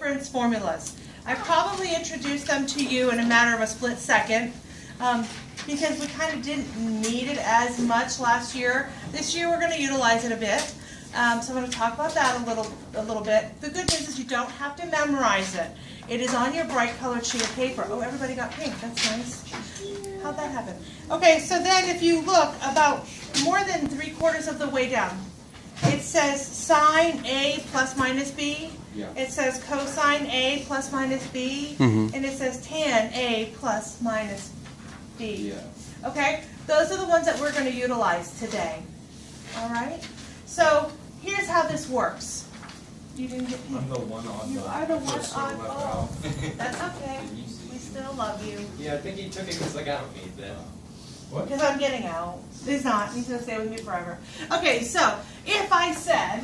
difference formulas. I probably introduced them to you in a matter of a split second because we kind of didn't need it as much last year. This year we're going to utilize it a bit. So I'm going to talk about that a little bit. The good news is you don't have to memorize it. It is on your bright colored sheet of paper. Oh, everybody got pink. That's nice. How'd that happen? Okay, so then if you look about more than 3/4 of the way down, it says sine A plus minus B. Yeah. It says cosine A plus minus B. And it says tan A plus minus B. Yeah. Okay? Those are the ones that we're going to utilize today. All right? So here's how this works. You didn't get pink. I'm the one on You the are the one first one on left all. out. That's okay. We still love you. Yeah, I think he took it because I got me then. What? Because I'm getting out. He's not. He's going to stay with me forever. Okay, so if I said,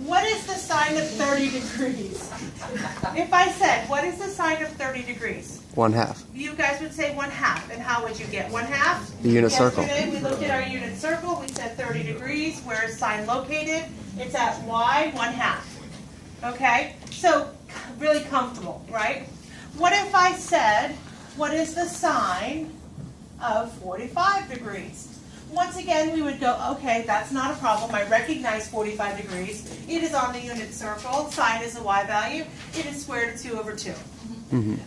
what is the sine of 30 degrees? If I said, what is the sine of 30 degrees? 1/2. You guys would say 1/2. And how would you get 1/2? The unit circle. Yesterday we looked at our unit circle. We said 30 degrees. Where is sine located? It's at y 1/2. Okay? So really comfortable, right? What if I said, what is the sine of 45 degrees? Once again, we would go, okay, that's not a problem. I recognize 45 degrees. It is on the unit circle. Sine is a y value. It is square root of 2 over 2.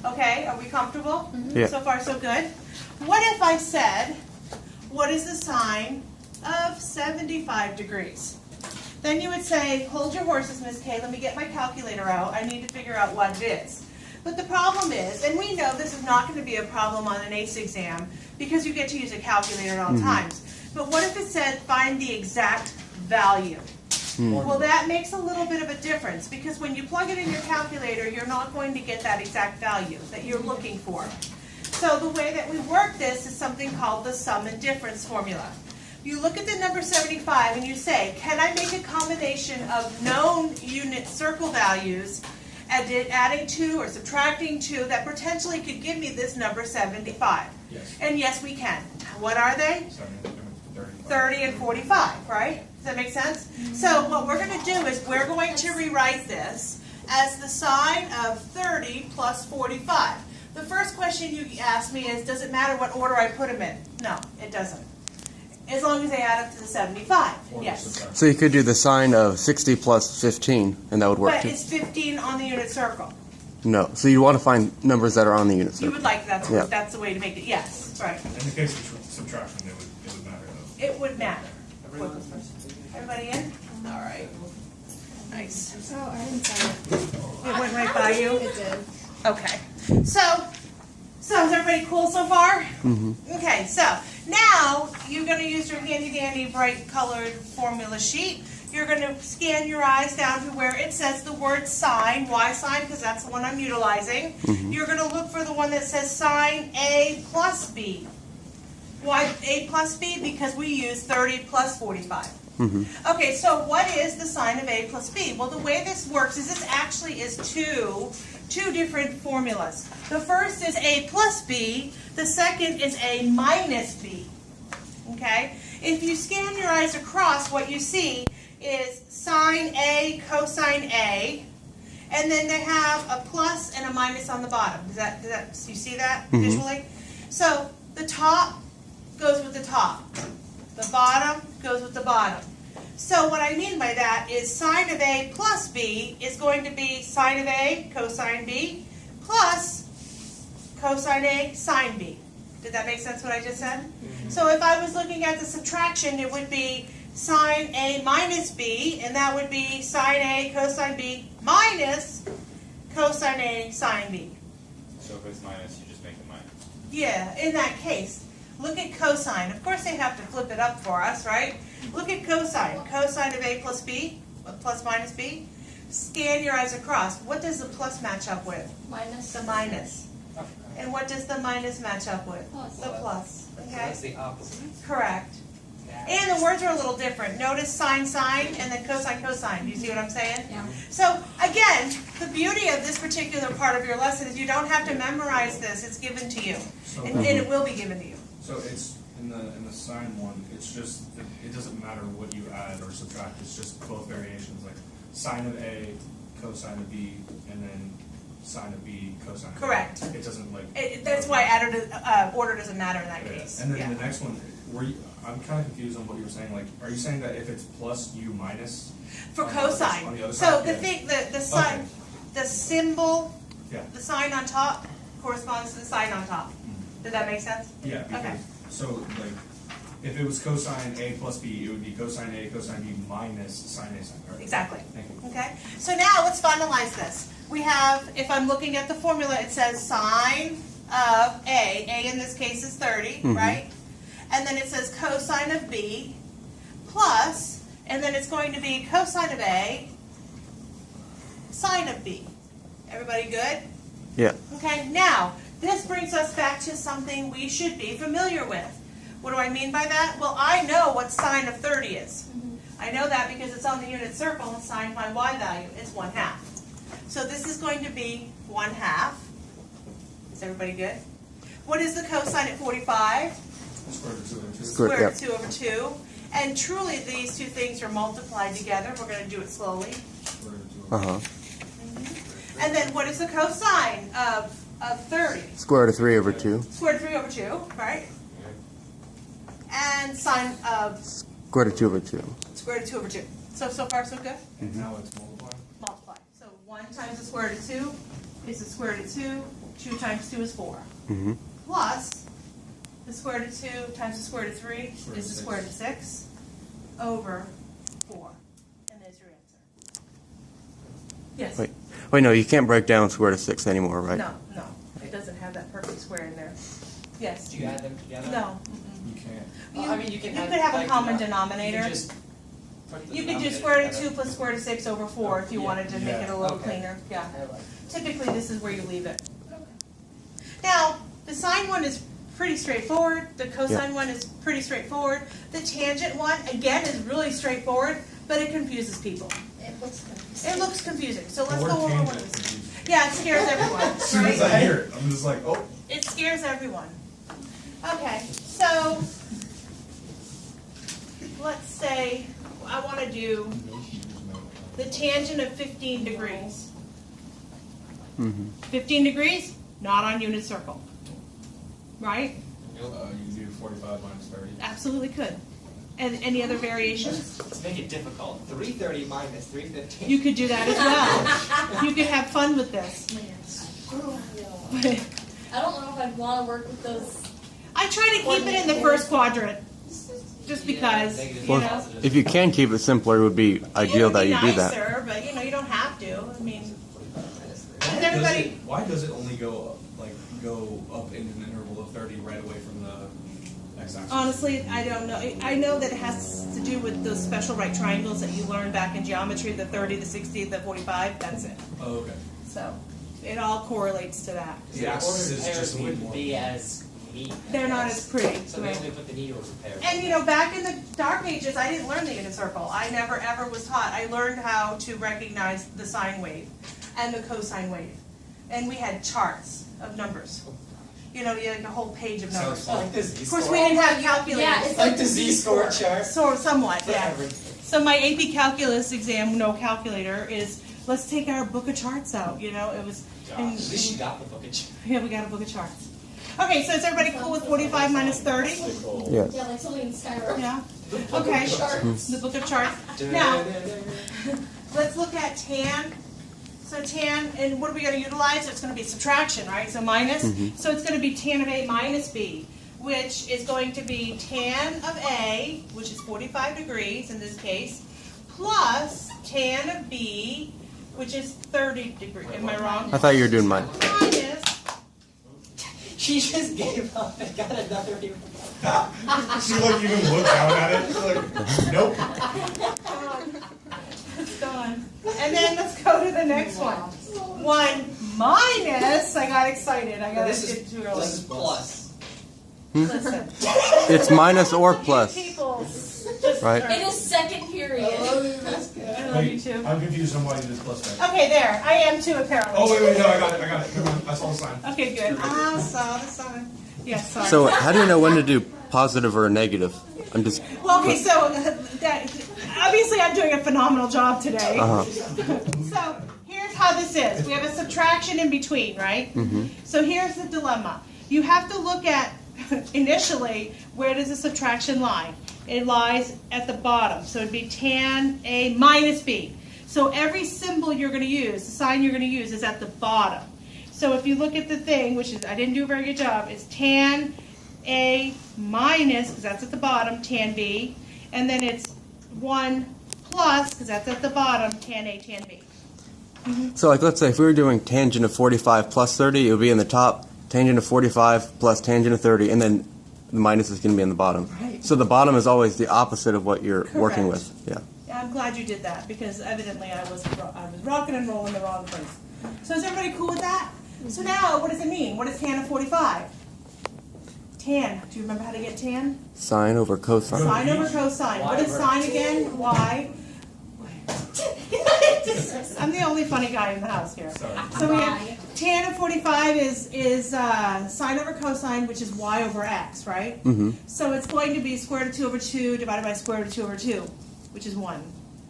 Okay, are we comfortable? Yeah. So far, so good. What if I said, what is the sine of 75 degrees? Then you would say, hold your horses, Miss Kay. Let me get my calculator out. I need to figure out what it is. But the problem is, and we know this is not going to be a problem on an AICE exam because you get to use a calculator at all times. But what if it said find the exact value? Well, that makes a little bit of a difference because when you plug it in your calculator, you're not going to get that exact value that you're looking for. So the way that we work this is something called the sum and difference formula. You look at the number 75 and you say, can I make a combination of known unit circle values adding 2 or subtracting 2 that potentially could give me this number 75? Yes. And yes, we can. What are they? 30 and 45, right? Does that make sense? So what we're going to do is we're going to rewrite this as the sine of 30 plus 45. The first question you asked me is, does it matter what order I put them in? No, it doesn't. As long as they add up to the 75, yes. So you could do the sine of 60 plus 15, and that would work But too. it's 15 on the unit circle. No. So you want to find numbers that are on the unit You circle. would like that. Yeah. That's the way to make it. Yes, right. In the case of subtraction, it would matter though. It would matter. Everybody in? All right. Nice. Oh, I didn't say it. It went right by you? It did. Okay. So is everybody cool so far? Okay, so now you're going to use your handy dandy bright colored formula sheet. You're going to scan your eyes down to where it says the word sine, y sine, because that's the one I'm utilizing. You're going to look for the one that says sine A plus B. Why A plus B? Because we use 30 plus 45. Okay, so what is the sine of A plus B? Well, the way this works is this actually is two different formulas. The first is A plus B. The second is A minus B. Okay? If you scan your eyes across, what you see is sine A, cosine A, and then they have a plus and a minus on the bottom. You see that visually? So the top goes with the top. The bottom goes with the bottom. So what I mean by that is sine of A plus B is going to be sine of A cosine B plus cosine A sine B. Did that make sense what I just said? So if I was looking at the subtraction, it would be sine A minus B, and that would be sine A cosine B minus cosine A sine B. So if it's minus, you just make it minus. Yeah, in that case. Look at cosine. Of course they have to flip it up for us, right? Look at cosine. Cosine of A plus B, plus minus B. Scan your eyes across. What does the plus match up with? Minus. The minus. And what does the minus match up with? Plus. The plus. So Okay? that's the opposite. Correct. And the words are a little different. Notice sine, sine, and then cosine, cosine. Do you see what I'm saying? Yeah. So, again, the beauty of this particular part of your lesson is you don't have to memorize this. It's given to you. And it will be given to you. So it's in the sine one. It's just it doesn't matter what you add or subtract. It's just both variations, like sine of A, cosine of B, and then sine of B cosine. of A. Correct. It doesn't like. That's why order doesn't matter in that Yeah. case. And then Yeah. the next one, I'm kind of confused on what you were saying. Like, are you saying that if it's plus U minus? For on the other- cosine. on the other So side? the Yeah. thing, the sign, Okay. the symbol, Yeah. the sign on top corresponds to the sign on top. Does that make sense? Yeah, because, Okay. so like, if it was cosine A plus B, it would be cosine A, cosine B minus sine A sine. All right. Exactly. Thank you. Okay, so now let's finalize this. We have, if I'm looking at the formula, it says sine of A in this case is 30, right? And then it says cosine of B plus, and then it's going to be cosine of A, sine of B. Everybody good? Yeah. Okay, now, this brings us back to something we should be familiar with. What do I mean by that? Well, I know what sine of 30 is. I know that because it's on the unit circle and sine my y value is 1/2. So this is going to be 1/2. Is everybody good? What is the cosine at 45? Square root 2 over 2. Square- Square yep. root 2 over 2. And truly these two things are multiplied together. We're going to do it slowly. Square root 2 over 2. And then what is the cosine of 30? Square root of 3 over 2. Square root 3 over 2, right? And sine of Square root of 2 over 2. square root of 2 over 2. So far, so good? And now it's multiplying. Multiply. So 1 times the square root of 2 is the square root of 2. 2 times 2 is 4. Mm-hmm. Plus the square root of 2 times the square root of 3 is the square root of 6 over 4. And there's your answer. Yes? Wait, no, you can't break down square root of 6 anymore, right? No. It doesn't have that perfect square in there. Yes? Do you add them together? No. You can't. Well, I mean, you can You add, could have a like, common you denominator. can just put the You could do denominator square root of 2 together. plus square root of 6 over 4 if you Yeah. wanted to make it a little Okay. cleaner. Yeah. I like it. Typically, this is where you leave it. Now, the sine one is pretty straightforward. The cosine one is pretty straightforward. The tangent one, again, is really straightforward, but it confuses people. It looks confusing. It looks confusing, so The let's word go over what tangent it is. confuses me. Yeah, it scares everyone, As soon as I right? hear it, I'm just like, oh. It scares everyone. Okay, so let's say I want to do the tangent of 15 degrees. Mm-hmm. 15 degrees, not on unit circle. Right? You can do 45 minus 30. Absolutely could. And any other variations? Let's make it difficult. 330 minus 315. You could do that as well. You could have fun with this. I don't know if I'd want to work with those. I try to keep it in the first quadrant, just because, negative you Well, know. positive. if you can keep it simpler, it would be ideal that you do that. It would be nicer, but you don't have to. I mean, Why everybody- does it, why does it only go up in an interval of 30 right away from the x-axis? honestly, I don't know. I know that it has to do with those special right triangles that you learned back in geometry, the 30, the 60, the 45, that's it. Oh, okay. So, it all correlates to that. The The axis ordered is pairs just neat wouldn't more. be as neat. I They're not guess. as pretty. So they only put the neat ordered pairs. And back in the dark ages, I didn't learn the unit circle. I never ever was taught. I learned how to recognize the sine wave and the cosine wave. And we had charts of numbers. You had like a whole page of numbers. Sounds like the Of Z-score. course, we didn't have calculators. Yeah, it's Like the Z-score chart. So somewhat, For yeah. everything. So my AP calculus exam, no calculator, is let's take our book of charts out. It was. Gosh, at least you got the book of charts. Yeah, we got a book of charts. Okay, so is everybody cool with 45 minus 30? Yes. Yeah, like something in Skyrim. Yeah. Okay. Charts. The book of charts. Now, let's look at tan. So tan, and what are we going to utilize? It's going to be subtraction, right? So minus. So it's going to be tan of A minus B, which is going to be tan of A, which is 45 degrees in this case, plus tan of B, which is 30 degrees. Am I wrong? I thought you were doing mine. Minus. She just gave up and got another even. She even looked down at it. She's like, nope. It's gone. And then let's go to the next one. 1 minus. I got excited. I got This to is get too early. this is plus. Listen. It's minus or You plus, people just right? It is second period. I love you too. I'm confused on why you did plus back. Okay, there. I am too, apparently. Oh, wait, no, I got it. Never mind. I saw the sign. Okay, good. I saw the sign. Yes, sorry. So how do you know when to do positive or negative? I'm just. Well, okay, so that obviously I'm doing a phenomenal job today. Uh huh. So here's how how this is. We have a subtraction in between, right? So here's the dilemma. You have to look at, initially, where does the subtraction lie? It lies at the bottom. So it'd be tan A minus B. So every symbol you're going to use, the sign you're going to use, is at the bottom. So if you look at the thing, which is, I didn't do a very good job, it's tan A minus, because that's at the bottom, tan B. And then it's 1 plus, because that's at the bottom, tan A, tan B. So like, let's say if we were doing tangent of 45 plus 30, it would be in the top, tangent of 45 plus tangent of 30, and then the minus is going to be in the bottom. Right. So the bottom is always the opposite of what you're working with. Yeah. Yeah, I'm glad you did that, because evidently I was rocking and rolling the wrong place. So is everybody cool with that? So now, what does it mean? What is tan of 45? Tan. Do you remember how to get tan? Sine over cosine. Sine over cosine. What is sine again? Y. I'm the only funny guy in the house here. Sorry. So we have tan of 45 is sine over cosine, which is y over x, right? So it's going to be square root of 2 over 2 divided by square root of 2 over 2, which is 1,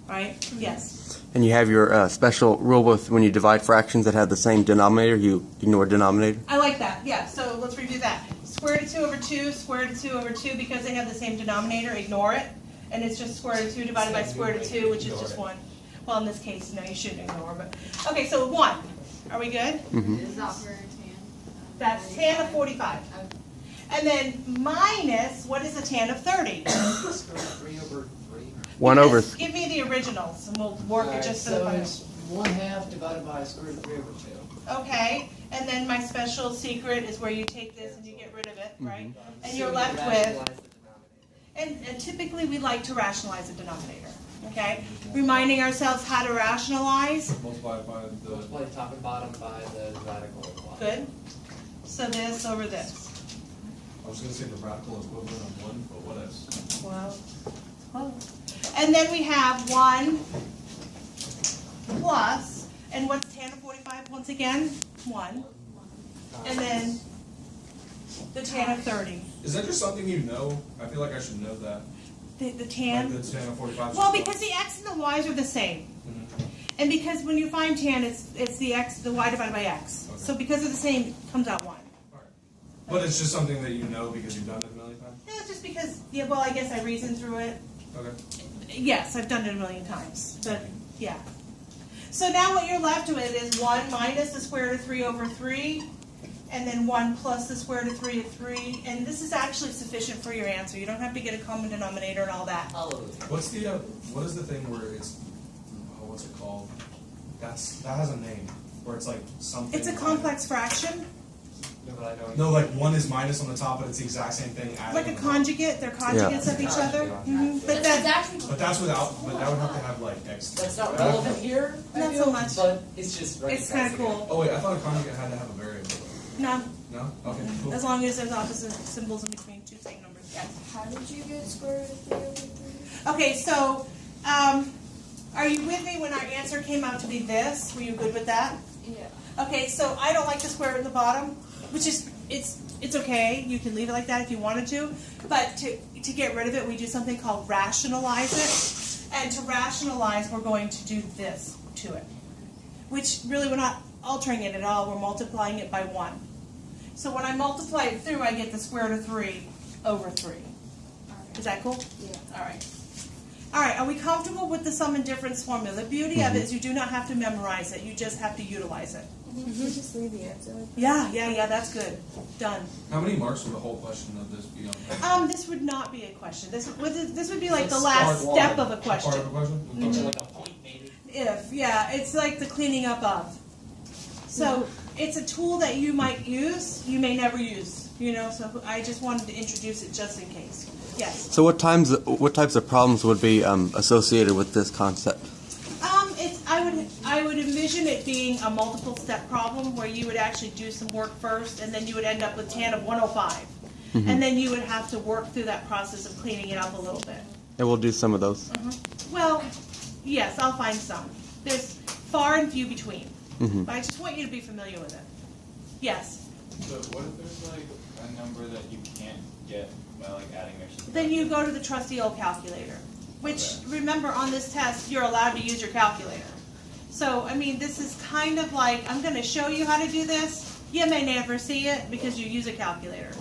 right? Yes. And you have your special rule with when you divide fractions that have the same denominator, you ignore denominator. I like that. Yeah, so let's redo that. Square root of 2 over 2, square root of 2 over 2, because they have the same denominator, ignore it. And it's just square root of 2 divided by square root of 2, which is just 1. Well, in this case, no, you shouldn't ignore, but... Okay, so 1. Are we good? Is that for tan? That's tan of 45. And then minus, what is a tan of 30? 3 over 3. 1 over. Give me the originals, and we'll work it just for the so fun. it's 1/2 divided by square root of 3 over 2. Okay, and then my special secret is where you take this and you get rid of it, right? And you're left with... And typically we like to rationalize a denominator, okay? Reminding ourselves how to rationalize. Multiply by the. Multiply top and bottom by the radical of y. Good. So this over this. I was going to say the radical equivalent of 1, but what else? Well, and then we have 1 plus, and what's tan of 45 once again? 1. And then the tan of 30. Is that just something you know? I feel like I should know that. The tan? Like the tan of 45. Well, because the x and the y's are the same. And because when you find tan, it's the x, the y divided by x. Okay. So because they're the same, it comes out 1. Alright. But it's just something that you know because you've done it a million times? No, it's just because, yeah, well, I guess I reasoned through it. Okay. Yes, I've done it a million times, but yeah. So now what you're left with is 1 minus the square root of 3 over 3, and then 1 plus the square root of 3 of 3, and this is actually sufficient for your answer. You don't have to get a common denominator and all that. What's the what is the thing where it's what's it called? That has a name where it's like something. It's a complex fraction, No, but I don't. No, like 1 is minus on the top, but it's the exact same thing. added like a on the conjugate. They're conjugates of each other. But That's that, actually top. But that's without. But that would have to have like x. That's not relevant here, I Not feel, so much. but it's just it's kind of cool. Oh wait, I thought a conjugate had to have a variable. No, No. Okay. Cool. as long as there's opposite symbols in between two same numbers. Yes. How did you get square root of 3 over 3? Okay, so are you with me when our answer came out to be this? Were you good with that? Yeah. Okay, so I don't like the square root in the bottom, which is it's okay. You can leave it like that if you wanted to, but to get rid of it, we do something called rationalize it. And to rationalize, we're going to do this to it, which really we're not altering it at all. We're multiplying it by 1. So when I multiply it through, I get the square root of 3 over 3. Is that cool? Yeah. All right. All right, are we comfortable with the sum and difference formula? The beauty of it is you do not have to memorize it. You just have to utilize it. Just leave the answer. Yeah, that's good. Done. How many marks would the whole question of this be on? This would not be a question. This would be like the It's last part step one. of a Part question. of a question? It's like a point, maybe. It's like the cleaning up of. So it's a tool that you might use, you may never use. So I just wanted to introduce it just in case. Yes. So what types of problems would be associated with this concept? I would envision it being a multiple step problem where you would actually do some work first, and then you would end up with tan of 105, and then you would have to work through that process of cleaning it up a little bit. And we'll do some of those. Well, yes, I'll find some. There's far and few between, but I just want you to be familiar with it. Yes. So what if there's like a number that you can't get by like adding extra? Then you go to the trusty old calculator, which remember on this test you're allowed to use your calculator. So, I mean, this is kind of like, I'm gonna show you how to do this. You may never see it because you use a calculator.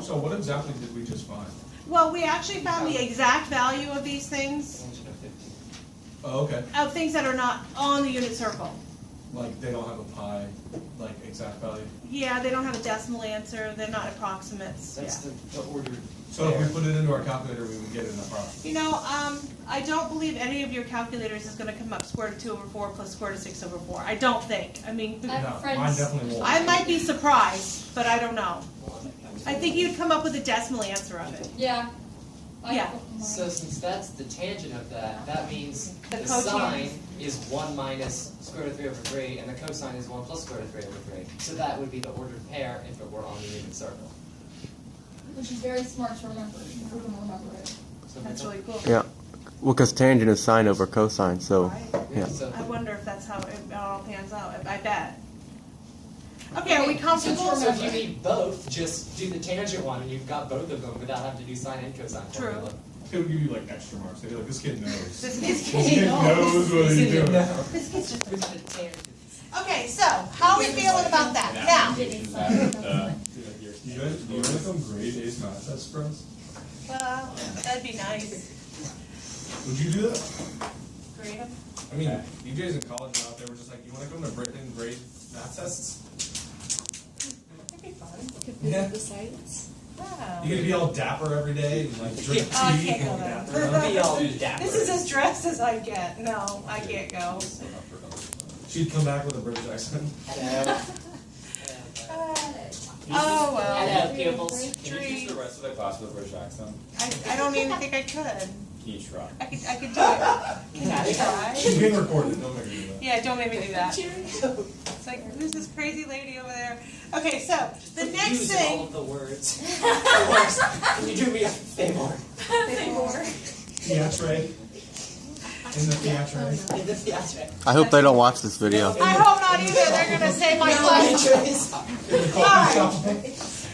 So what exactly did we just find? Well, we actually found the exact value of these things, Tangent of 50. Oh, okay. of things that are not on the unit circle. Like they don't have a pi, like exact value. Yeah, they don't have a decimal answer, they're not approximates. That's Yeah. the ordered. So if we put it into our calculator, we would get an approximate. You know, I don't believe any of your calculators is gonna come up square root of 2 over 4 plus square root of 6 over 4. I don't think. I mean, I have No, friends- mine definitely won't. I might be surprised, but I don't know. I think you'd come up with a decimal answer of it. Yeah. Yeah. So since that's the tangent of that, that means The the cotangent. sine is 1 minus square root of 3 over 3, and the cosine is 1 plus square root of 3 over 3. So that would be the ordered pair if it were on the unit circle. Which is very smart to remember. If we can remember it. So That's really cool. Yeah. Well, because tangent is sine over cosine, so Right. yeah. So I wonder if that's how it all pans out. I bet. Okay, are we comfortable? So if you need both, just do the tangent one, and you've got both of them without having to do sine and cosine True. formula. They would give you like extra marks. They'd be like, this kid knows. This This is kid knows what he's doing. This kid's just. With the tangent. Okay, so how are we feeling about that? Now, You guys, do you want to come grade A's math test for us? well, that'd be nice. Would you do that? Grade 'em. I mean, DJs in college and out there were just like, you want to come to Britain and grade math tests? That'd be fun. Yeah. The sites. Wow. You get to be all dapper every day and like drink tea. Oh, I can't go and there. dapper. Be all dapper. This is as dressed as I get. No, I can't go. She'd come back with a British accent. Hello. Oh, well. Hello, pupils. Can you teach the rest of the class with a British accent? I don't even think I could. Can you try? I could do it. Can I try? She's being recorded. Don't make her do that. Yeah, don't make me do that. It's like, who's this crazy lady over there? Okay, so the next Use all thing. of the words. Can you do me a favor? Theatre. In the theatre. In the theatre. I hope they don't watch this video. I hope not either. They're gonna say my class. In the coffee shop.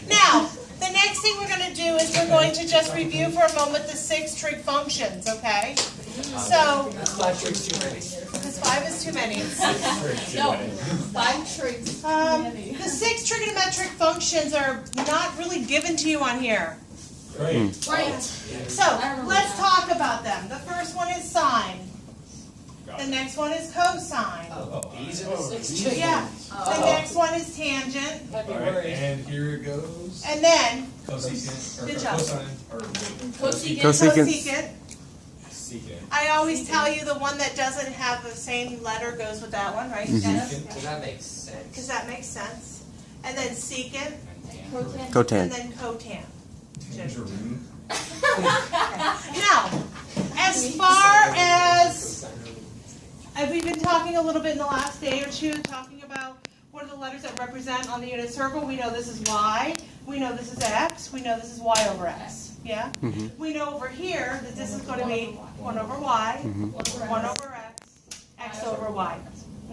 Now, the next thing we're going to do is we're going to just review for a moment the 6 trig functions, okay? So, That's 5 tricks too many. because 5 is too many. No. 5 trigs. The 6 trigonometric functions are not really given to you on here. Great. Right. So, let's talk about them. The first one is sine. The next one is cosine. Oh, these are the 6 tricks. Yeah. The next one is tangent. I'd be All right, worried. and here it goes. And then Cosecant, or Good job. cosine, or Cosecant. Cosecant. cosecant. secant. I always tell you the one that doesn't have the same letter goes with that one, right? So that makes sense. Because that makes sense. And then secant, Cotangent. and Cotan. then cotan. Tangerine. Now, as far as we've been talking a little bit in the last day or two, talking about what are the letters that represent on the unit circle. We know this is y, we know this is x, we know this is y over x. Yeah? Mm-hmm. We know over here that this is going to be 1 over y, Mm-hmm. 1 over x over y.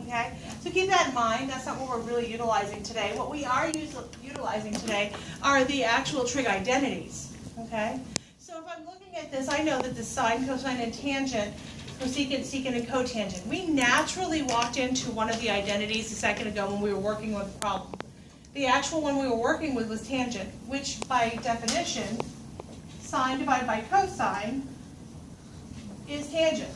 Okay? So keep that in mind. That's not what we're really utilizing today. What we are utilizing today are the actual trig identities. Okay? So if I'm looking at this, I know that the sine, cosine, and tangent, cosecant, secant, and cotangent. We naturally walked into one of the identities a second ago when we were working with the problem. The actual one we were working with was tangent, which by definition, sine divided by cosine is tangent.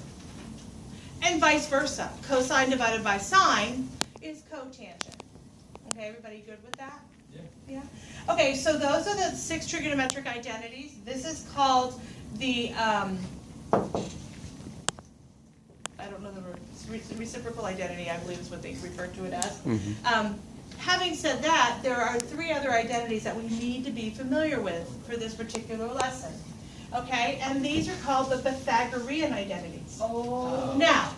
And vice versa. Cosine divided by sine is cotangent. Okay, everybody good with that? Yeah. Okay, so those are the 6 trigonometric identities. This is called the, I don't know the word, reciprocal identity, I believe is what they refer to it as. Having said that, there are 3 other identities that we need to be familiar with for this particular lesson. Okay, and these are called the Pythagorean identities. Oh. Now,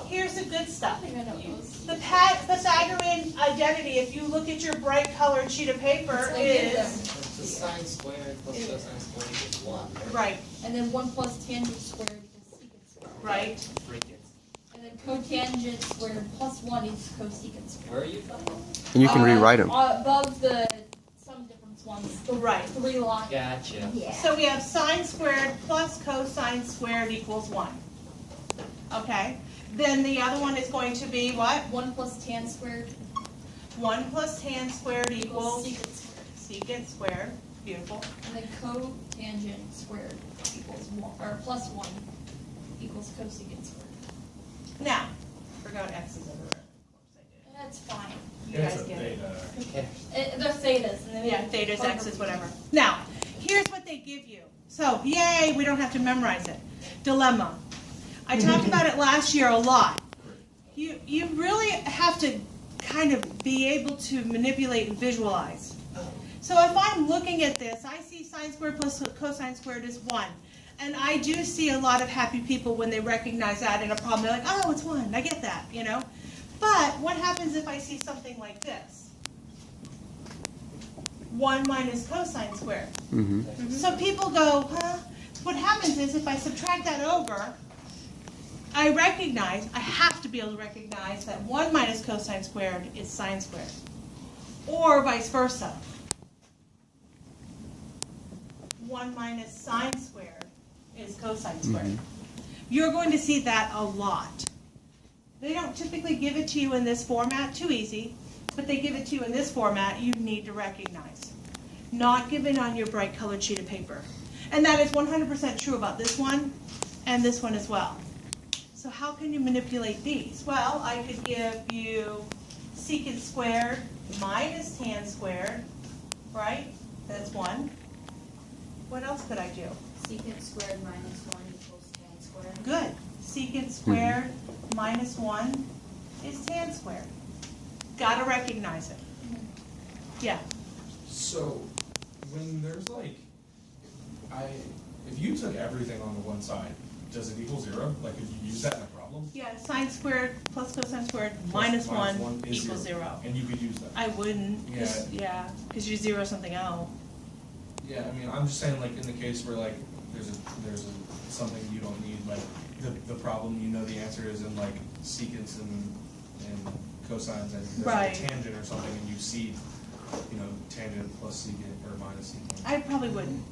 here's the good stuff. I think I know those. The Pythagorean identity, if you look at your bright colored sheet of paper, is The sine squared plus cosine squared equals 1. right, And then 1 plus tangent squared equals secant squared. right. And then cotangent squared plus 1 is cosecant squared. Where are you from? And you can rewrite them. Above the some difference ones. The Right. 3 lines. Gotcha. Yeah. So we have sine squared plus cosine squared equals 1. Okay? Then the other one is going to be what? 1 plus tan squared 1 plus tan squared equals secant squared. secant squared. Beautiful. And then cotangent squared equals 1, or plus 1 equals cosecant squared. Now, forgot x's everywhere. Of course I That's fine. did. You It's guys a get it. theta. They're thetas. And they Yeah, make thetas, fun of x's, each whatever. other. Now, here's what they give you. So, yay, we don't have to memorize it. Dilemma. I talked about it last year a lot. You really have to kind of be able to manipulate and visualize. So if I'm looking at this, I see sine squared plus cosine squared is 1. And I do see a lot of happy people when they recognize that in a problem. They're like, oh, it's 1. I get that, you know. But what happens if I see something like this? 1 minus cosine squared. So people go, huh? What happens is if I subtract that over, I have to be able to recognize that 1 minus cosine squared is sine squared. Or vice versa. 1 minus sine squared is cosine squared. You're going to see that a lot. They don't typically give it to you in this format, too easy, but they give it to you in this format you need to recognize. Not given on your bright colored sheet of paper. And that is 100% true about this one and this one as well. So how can you manipulate these? Well, I could give you secant squared minus tan squared, right? That's 1. What else could I do? Secant squared minus 1 equals tan squared. Good. Secant squared minus 1 is tan squared. Gotta recognize it. Yeah. So, when there's like, if you took everything on the one side, does it equal 0? Like, could you use that in a problem? Yeah, sine squared plus cosine squared Plus minus minus 1 is equals 0. And you could use that. I wouldn't, because you zero something out. Yeah, I mean, I'm just saying, like, in the case where, like, there's something you don't need, like, the problem, you know the answer is in, like, secants and cosines, and there's Right. like a tangent or something, and you see, you know, tangent plus secant or minus secant. I probably wouldn't.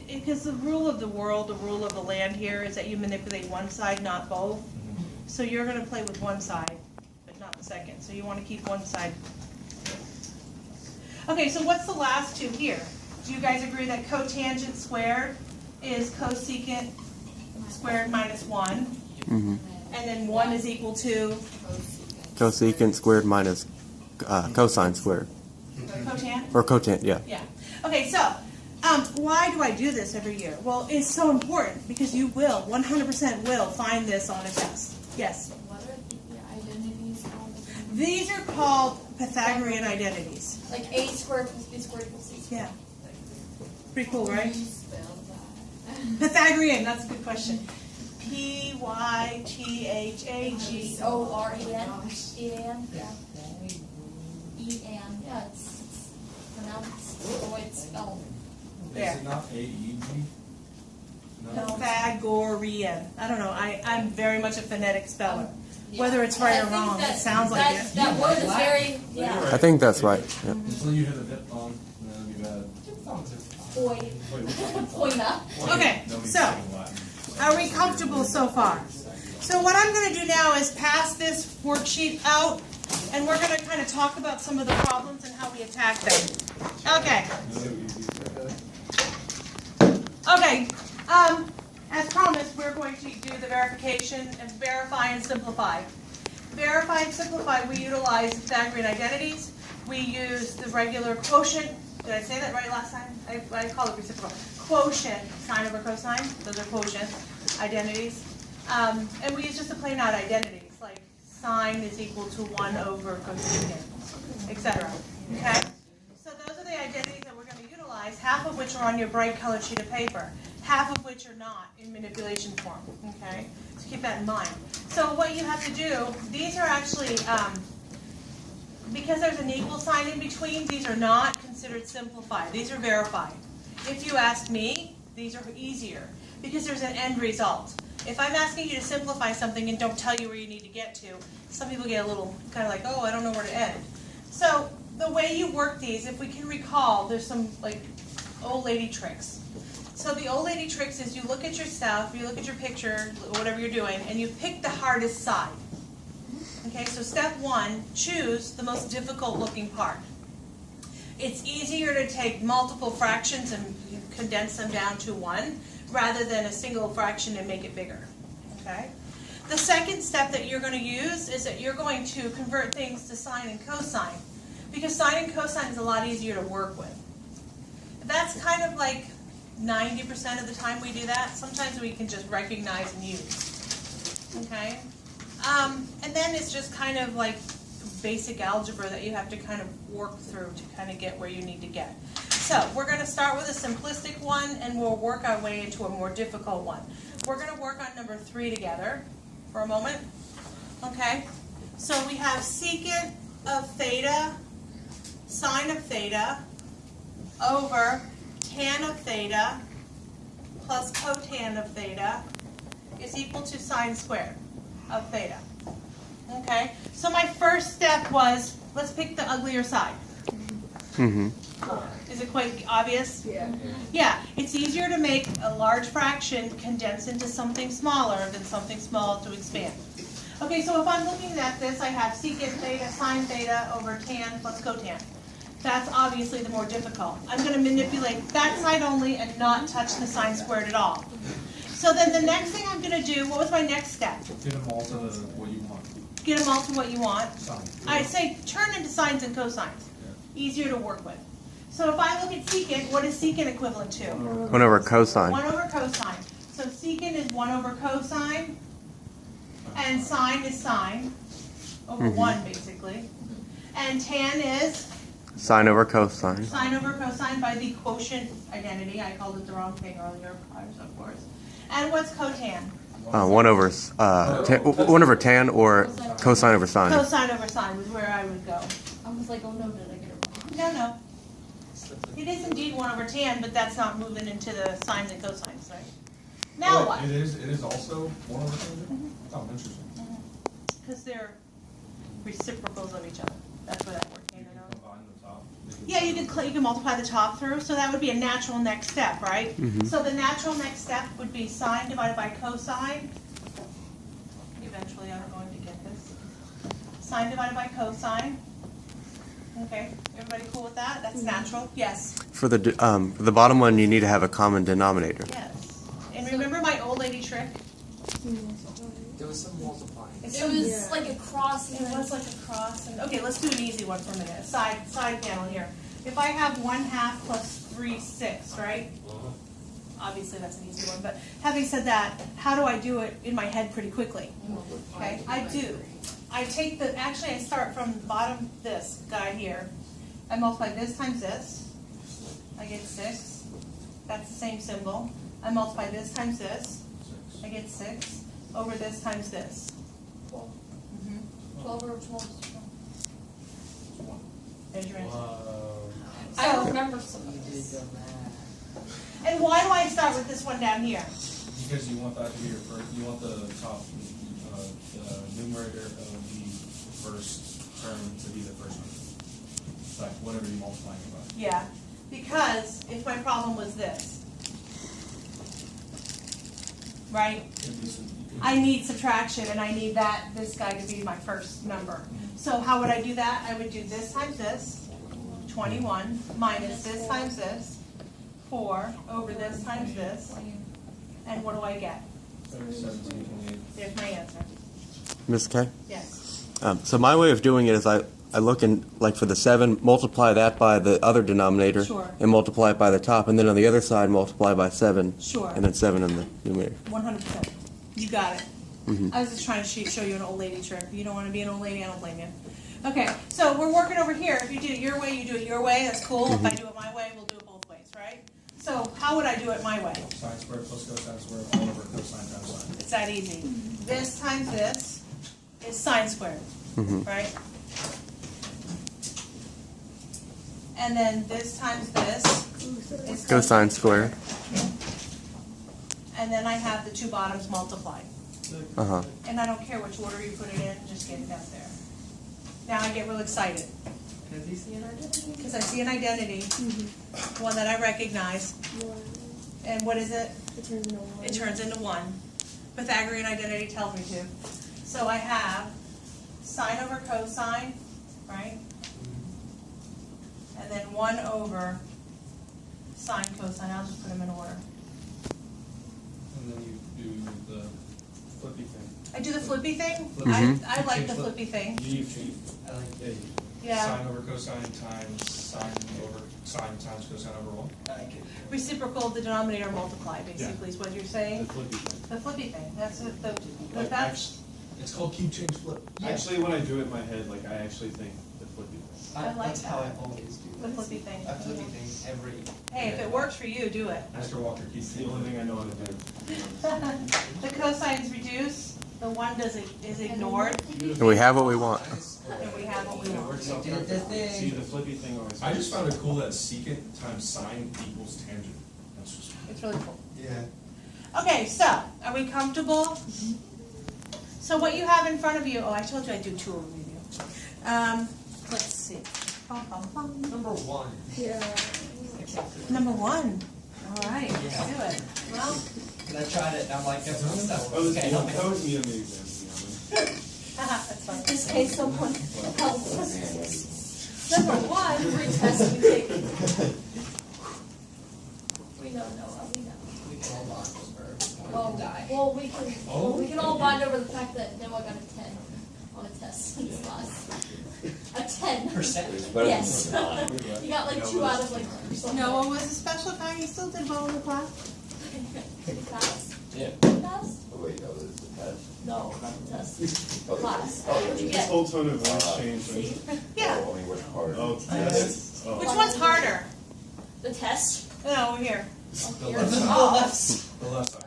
Because the rule of the world, the rule of the land here is that you manipulate one side, not both. So you're going to play with one side, but not the second. So you want to keep one side. Okay, so what's the last two here? Do you guys agree that cotangent squared is cosecant squared minus 1? And then 1 is equal to Cosecant squared minus cosine squared. cotan? Or cotant, yeah. Yeah. Okay, so why do I do this every year? Well, it's so important because you will, 100% will find this on a test. Yes? What are the identities called? These are called Pythagorean identities. Like a squared plus b squared equals c squared. Yeah. Pretty cool, right? You spell that. Pythagorean, that's a good question. Pythagoren. O-R-E-N? Yeah. E-N, yeah, it's pronounced the way it's spelled. There. Is it not A-E-G? Pythagorean. I don't know. I'm very much a phonetic speller. Yeah. Whether it's right I or think wrong, that- it sounds like that- it. That word is very, yeah. I think that's right. Yeah. Until you hit a diphthong, and then it'd be bad. Boy, Wait, which poina. Okay, Nobody's so saying Latin. are we comfortable so far? So what I'm going to do now is pass this worksheet out, and we're going to kind of talk about some of the problems and how we attack them. Okay. Okay. As promised, we're going to do the verification and verify and simplify. Verify and simplify, we utilize Pythagorean identities. We use the regular quotient. Did I say that right last time? I call it reciprocal. Quotient, sine over cosine. Those are quotient identities. And we use just the plain out identities, like sine is equal to 1 over cosecant, etc. Okay? So those are the identities that we're going to utilize, half of which are on your bright colored sheet of paper, half of which are not in manipulation form. Okay? So keep that in mind. So what you have to do, these are actually, because there's an equal sign in between, these are not considered simplified. These are verified. If you ask me, these are easier because there's an end result. If I'm asking you to simplify something and don't tell you where you need to get to, some people get a little kind of like, oh, I don't know where to end. So the way you work these, if we can recall, there's some like old lady tricks. So the old lady tricks is you look at your stuff, you look at your picture, whatever you're doing, and you pick the hardest side. Okay, so step one, choose the most difficult looking part. It's easier to take multiple fractions and condense them down to one rather than a single fraction and make it bigger. Okay? The second step that you're going to use is that you're going to convert things to sine and cosine, because sine and cosine is a lot easier to work with. That's kind of like 90% of the time we do that. Sometimes we can just recognize and use. Okay? And then it's just kind of like basic algebra that you have to kind of work through to kind of get where you need to get. So we're going to start with a simplistic one, and we'll work our way into a more difficult one. We're going to work on number 3 together for a moment. Okay? So we have secant of theta, sine of theta, over tan of theta plus cotan of theta is equal to sine squared of theta. Okay, so my first step was, let's pick the uglier side. Mm-hmm. Is it quite obvious? Yeah. Yeah, it's easier to make a large fraction condense into something smaller than something small to expand. Okay, so if I'm looking at this, I have secant theta, sine theta over tan plus cotan. That's obviously the more difficult. I'm going to manipulate that side only and not touch the sine squared at all. So then the next thing I'm going to do, what was my next step? Get them all to what you want. Get them all to what you want. Sine. I say turn into sines and cosines. Easier to work with. So if I look at secant, what is secant equivalent to? 1 over cosine. 1 over cosine. So secant is 1 over cosine, and sine is sine, over 1 basically. And tan is Sine over cosine. sine over cosine by the quotient identity. I called it the wrong thing earlier, of course. And what's cotan? 1 over 1 over tan or cosine over sine. Cosine over sine was where I would go. I was like, oh no, did I get it wrong? No, no. It is indeed 1 over tan, but that's not moving into the sines and cosines, right? Now what? It is also 1 over 10? Oh, interesting. Because they're reciprocals of each other. That's where that word came in. Combine the top. Yeah, you can multiply the top through, so that would be a natural next step, right? So the natural next step would be sine divided by cosine. Eventually I'm going to get this. Sine divided by cosine. Okay, everybody cool with that? That's natural? Yes. For the bottom one, you need to have a common denominator. Yes. And remember my old lady trick? There was some multiplying. It's It was like a cross. It was like a cross. And, okay, let's do an easy one for a minute. Side panel here. If I have 1/2 plus 3/6, right? Obviously that's an easy one. But having said that, how do I do it in my head pretty quickly? Okay, I do. I take actually I start from the bottom, this guy here. I multiply this times this. I get 6. That's the same symbol. I multiply this times this. I get 6. Over this times this. 12. Mm-hmm. 12 over 12 is 12. There's your answer. I So- remember some of You did this. the math. And why do I start with this one down here? Because you want that to be your first, you want the top, the numerator of the first term to be the first one. Like whatever you're multiplying it by. Yeah, because if my problem was this, right? Could be some- I need subtraction and I need this guy to be my first number. So how would I do that? I would do this times this, 21, minus this times this, 4, over this times this, and what do I get? 17, 28. There's my answer. Ms. K? Yes. So my way of doing it is I look in, like for the 7, multiply that by the other denominator. Sure. And multiply it by the top. And then on the other side, multiply by 7. Sure. And then 7 in the numerator. 100%. You got it. Mhm. I was just trying to show you an old lady trick. If you don't want to be an old lady, I don't blame you. Okay, so we're working over here. If you do it your way, you do it your way. That's cool. If I do it my way, we'll do it both ways, right? So how would I do it my way? Sine squared plus cosine squared all over cosine times sine. It's that easy. This times this is sine squared, Mhm. right? And then this times this is Cosine squared. And then I have the two bottoms multiplied. Uh-huh. And I don't care which order you put it in, just get it up there. Now I get real excited. Because you see an identity. Because I see an identity, one that I recognize. And what is it? It turns into 1. Pythagorean identity tells me to. So I have sine over cosine, right? And then 1 over sine cosine. I'll just put them in order. And then you do the flippy thing. I do the flippy thing? Mhm. I like the flippy thing. You change I like yeah, Yeah. sine over cosine times sine over sine times cosine over 1. Reciprocal of the denominator multiply, basically, is what you're saying. flippy thing. The flippy thing. That's what Like, that's. It's called cube change flip. Actually, when I do it in my head, like, I actually think the flippy thing. I like That's how I that. always do The this. flippy thing. I flippy thing every. Hey, if it works for you, do it. Mr. Walker keeps It's the only thing I know how to do. The cosines reduce. The 1 is ignored, And we have what we want. and we have what we It want. works out You did the perfect. thing. See, the flippy thing always. I just found it cool that secant times sine equals tangent. That's just It's really cool. Yeah. Okay, so are we comfortable? So what you have in front of you, I told you I'd do 2 of them with you. Let's see. Bum, bum, bum. Number 1. Yeah. Number 1. All right, let's Yeah. do it. Well, And I tried it, and I'm like, that's stuff. Oh, Okay, help me. that was me on the exam, to be honest. that's fine. In this case, someone helps us. Number 1, retest we take. We don't know, we know. We can all bond over. Oh, Die. well, we can all bond over the fact that Noah got a 10 on a test in this class. A 10. Percent. Yes. You got like 2 out of like or something. Noah was a special guy. He still did well in the class. Pretty fast. Yeah. Pretty fast? Oh, wait, no, this is the test. No, not the test. Oh, Class. oh, What'd you His get? whole tone of voice changed. when- See? Yeah. Oh, I mean, which part? Oh, yes. Oh. Which one's harder? The test? No, over here. The Here. left Oh. left. the left side.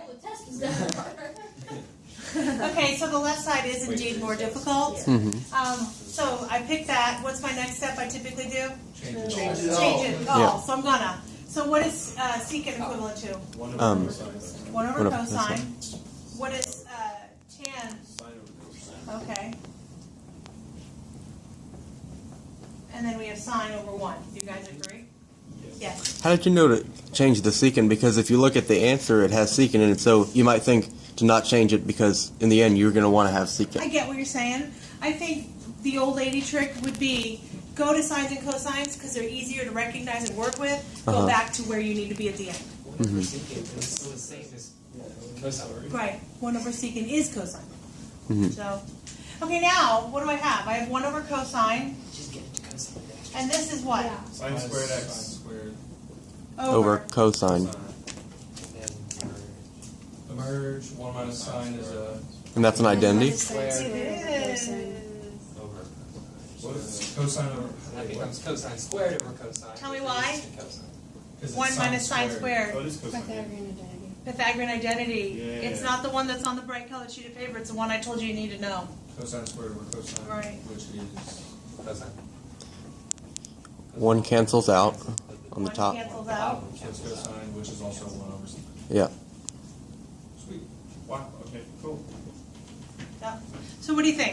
The test is definitely harder. Okay, so the left side is indeed more difficult. So I picked that. What's my next step I typically do? Change it. Change it Change it. all. Oh, so I'm gonna. So what is secant equivalent to? 1 Um, over cosine. 1 over What if- cosine. What is tan? Sine over cosine. Okay. And then we have sine over 1. You guys agree? Yes. How did you know to change the secant? Because if you look at the answer, it has secant in it, so you might think to not change it because in the end you're going to want to have I secant. get what you're saying. I think the old lady trick would be go to sines and cosines because they're easier to recognize and work with. Go Uh-huh. back to where you need to be at the end. Whatever secant is still the same as cosine. Right. 1 over secant is cosine. Mhm. So, okay, now what do I have? I have 1 over cosine, Just get it to cosine. and this is what? Yeah. Sine squared x. Sine squared. Over cosine. Sine. Merge. 1 minus sine is a. And that's an identity? It is. Over. What is cosine over? That becomes cosine squared over cosine. Tell me which why. is cosine. 'Cause it's 1 minus sine Oh, squared. it is cosine. Pythagorean identity. Yeah. It's not the one that's on the bright colored sheet of paper. It's the one I told you you need to know. Cosine squared over cosine. Right. Which is. Cosine. 1 cancels out on the 1 top. cancels out. So it's cosine, which is also 1 over sine. Yeah. Sweet. Wow, okay, cool. Yeah. So what do you think?